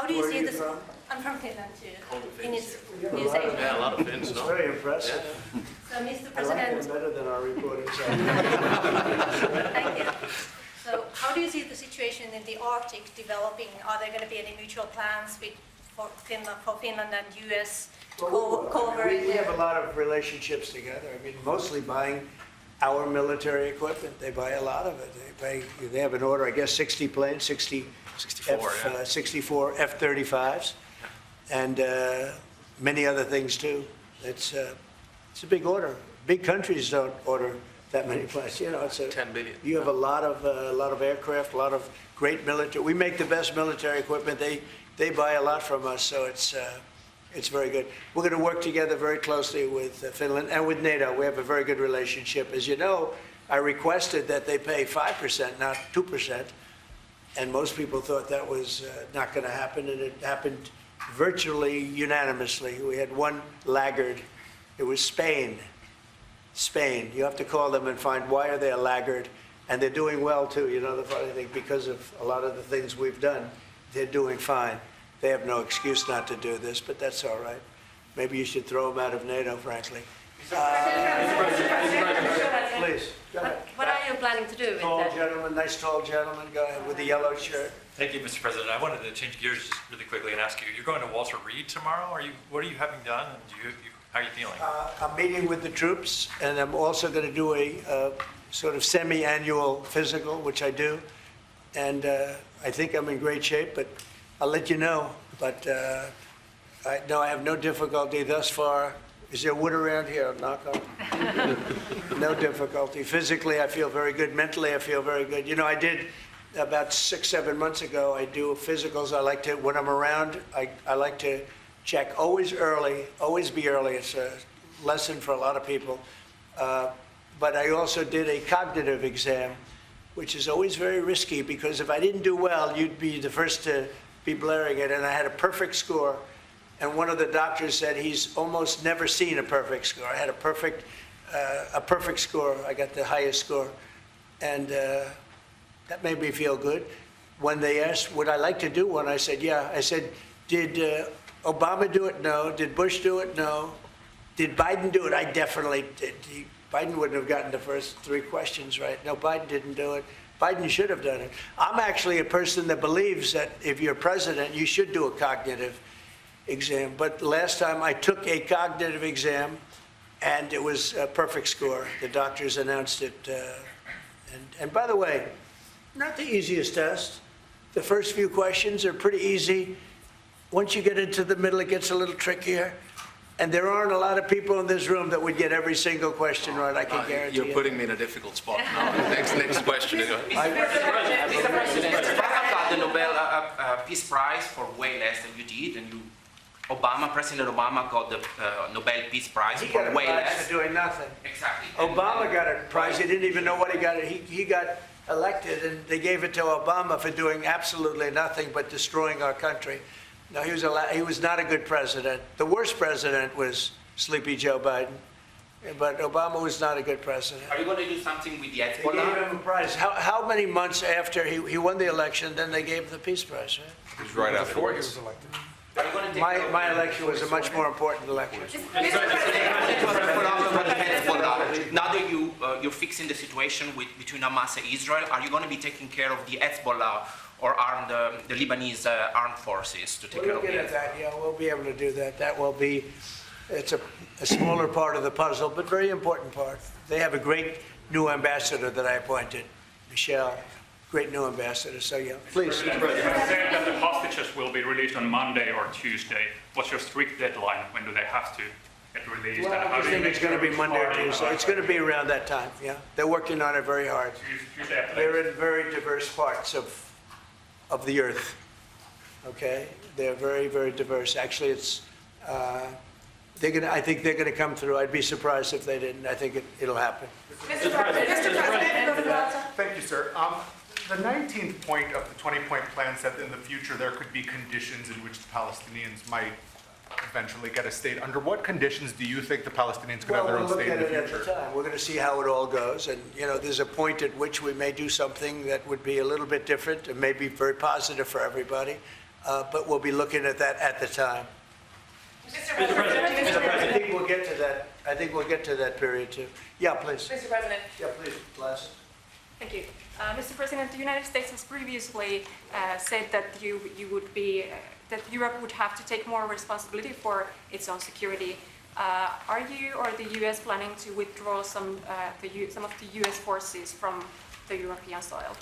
how do you see this? From? I'm from Finland too. Yeah, a lot of Finns, It's no? very impressive. So, Mr. I like President, them better than our reporters. thank you. So, how do you see the situation in the Arctic developing? Are there going to be any mutual plans for Finland and US to cooperate We have there? a lot of relationships together. I mean, mostly buying our military equipment. They buy a lot of it. They have an order, I guess, 60 planes, 64 F-35s, and many other things too. It's a big order. Big countries don't order that many planes. You know, it's 10 billion. You have a lot of aircraft, a lot of great military. We make the best military equipment. They buy a lot from us, so it's very good. We're going to work together very closely with Finland and with NATO. We have a very good relationship. As you know, I requested that they pay 5%, not 2%, and most people thought that was not going to happen, and it happened virtually unanimously. We had one laggard. It was Spain. Spain. You have to call them and find why are they a laggard, and they're doing well too. You know, the funny thing, because of a lot of the things we've done, they're doing fine. They have no excuse not to do this, but that's all right. Maybe you should throw them out of NATO, frankly. Please, go ahead. What are you planning to do with Tall that? gentleman, nice tall gentleman, go ahead, with the yellow shirt. Thank you, Mr. President. I wanted to change gears just really quickly and ask you, you're going to Walter Reed tomorrow? What are you having done? And how are you feeling? I'm meeting with the troops, and I'm also going to do a sort of semi-annual physical, which I do. And I think I'm in great shape, but I'll let you know. But I have no difficulty thus far. Is there wood around here? Knock on. No difficulty. Physically, I feel very good. Mentally, I feel very good. You know, I did about 6, 7 months ago. I do physicals. I like to, when I'm around, I like to check always early, always be early. It's a lesson for a lot of people. But I also did a cognitive exam, which is always very risky because if I didn't do well, you'd be the first to be blaring it. And I had a perfect score. And one of the doctors said he's almost never seen a perfect score. I had a perfect score. I got the highest score. And that made me feel good. When they asked, would I like to do one, I said, yeah. I said, did Obama do it? No. Did Bush do it? No. Did Biden do it? I definitely did. Biden wouldn't have gotten the first 3 questions right. No, Biden didn't do it. Biden should have done it. I'm actually a person that believes that if you're president, you should do a cognitive exam. But last time I took a cognitive exam, and it was a perfect score. The doctors announced it. And by the way, not the easiest test. The first few questions are pretty easy. Once you get into the middle, it gets a little trickier. And there aren't a lot of people in this room that would get every single question right, I can guarantee You're putting me in a difficult spot now. Next question. Mr. President, Trump got the Nobel Peace Prize for way less than you did, and President Obama got the Nobel Peace Prize He for got a way prize less. for doing nothing. Exactly. Obama got a prize. He didn't even know what he got. He got elected, and they gave it to Obama for doing absolutely nothing but destroying our country. No, he was not a good president. The worst president was Sleepy Joe Biden, but Obama was not a good president. Are you going to do something with the They gave Hezbollah? him a prize. How many months after he won the election, then they gave him the Peace Prize, right? It was right Before he was elected. Are you going to take My election was a much more important election. Now that you're fixing the situation between Hamas and Israel, are you going to be taking care of the Hezbollah or the Lebanese armed forces to take care We're of looking at it? that, yeah, we'll be able to do that. That will be, it's a smaller part of the puzzle, but very important part. They have a great new ambassador that I appointed, Michelle, great new ambassador, so yeah, please. President, you said that the hostages will be released on Monday or Tuesday. What's your strict deadline? When do they have to get released? Well, and how I do you think make it's going to sure be Monday or party Tuesday. It's going to be around that time, yeah. They're working on it very hard. Tuesday after They're in very diverse parts of the earth, okay? They're very, very diverse. Actually, it's, I think they're going to come through. I'd be surprised if they didn't. I think it'll happen. Mr. President. Thank you, sir. The 19th point of the 20-point plan said that in the future there could be conditions in which the Palestinians might eventually get a state. Under what conditions do you think the Palestinians could have their own state in the future? We'll look at it at the time. We're going to see how it all goes. And, you know, there's a point at which we may do something that would be a little bit different and maybe very positive for everybody. but we'll be looking at that at the time. Mr. President. I think we'll get to that. I think we'll get to that period too. Yeah, please. Mr. President. Yeah, please, Glass. Thank you. Mr. President, the United States has previously said that that Europe would have to take more responsibility for its own security. Are you or the US planning to withdraw some of the US forces from the European soil?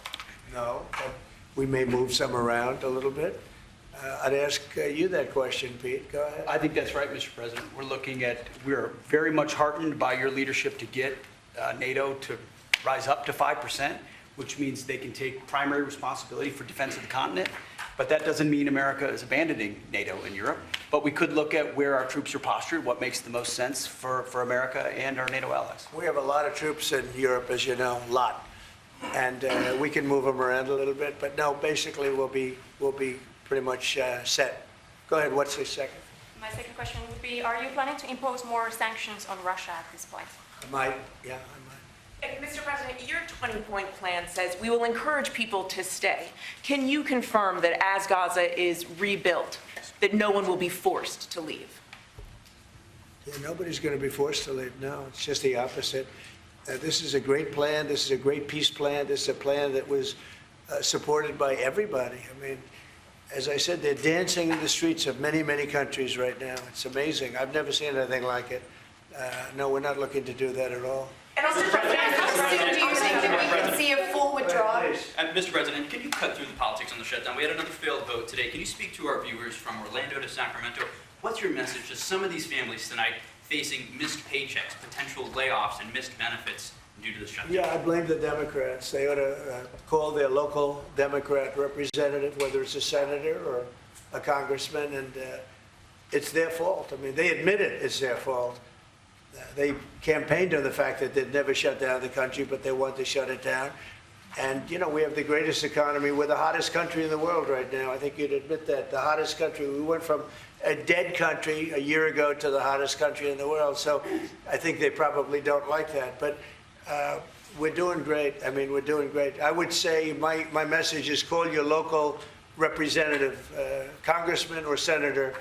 No, but we may move some around a little bit. I'd ask you that question, Pete. Go ahead. I think that's right, Mr. President. We're very much heartened by your leadership to get NATO to rise up to 5%, which means they can take primary responsibility for defense of the continent. But that doesn't mean America is abandoning NATO in Europe. But we could look at where our troops are postured, what makes the most sense for America and our NATO allies. We have a lot of troops in Europe, as you know, a lot. And we can move them around a little bit. But no, basically we'll be pretty much set. Go ahead, what's the second? My second question would be, are you planning to impose more sanctions on Russia at this point? I might, yeah, I might. Mr. President, your 20-point plan says we will encourage people to stay. Can you confirm that as Gaza is rebuilt, that no one will be forced to leave? Yeah, nobody's going to be forced to leave. No, it's just the opposite. This is a great plan. This is a great peace plan. This is a plan that was supported by everybody. I mean, as I said, they're dancing in the streets of many, many countries right now. It's amazing. I've never seen anything like it. No, we're not looking to do that at all. And Mr. President, how soon do you think that we can see a full withdrawal? Mr. President, can you cut through the politics on the shutdown? We had another failed vote today. Can you speak to our viewers from Orlando to Sacramento? What's your message to some of these families tonight facing missed paychecks, potential layoffs, and missed benefits due to the shutdown? Yeah, I blame the Democrats. They ought to call their local Democrat representative, whether it's a senator or a congressman, and it's their fault. I mean, they admit it, it's their fault. They campaigned on the fact that they'd never shut down the country, but they want to shut it down. And, you know, we have the greatest economy. We're the hottest country in the world right now. I think you'd admit that. The hottest country. We went from a dead country a year ago to the hottest country in the world. So I think they probably don't like that. But we're doing great. I mean, we're doing great. I would say my message is call your local representative, congressman or senator,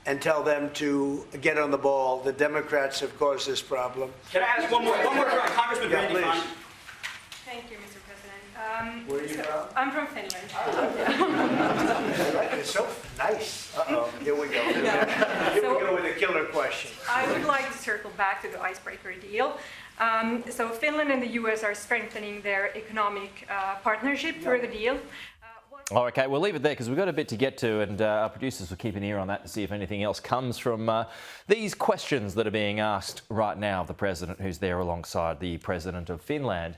and tell them to get on the ball. The Democrats have caused this problem. Can I ask one more Congressman Yeah, Randy please. Fine? Thank you, Mr. President. Where are you from? I'm from Finland. I like it. It's so nice. Uh-oh. Here we go. Here we go with a killer question. I would like to circle back to the icebreaker deal. So Finland and the US are strengthening their economic partnership through the deal. Oh, okay, we'll leave it there because we've got a bit to get to, and our producers will keep an ear on that to see if anything else comes from these questions that are being asked right now of the President, who's there alongside the President of Finland.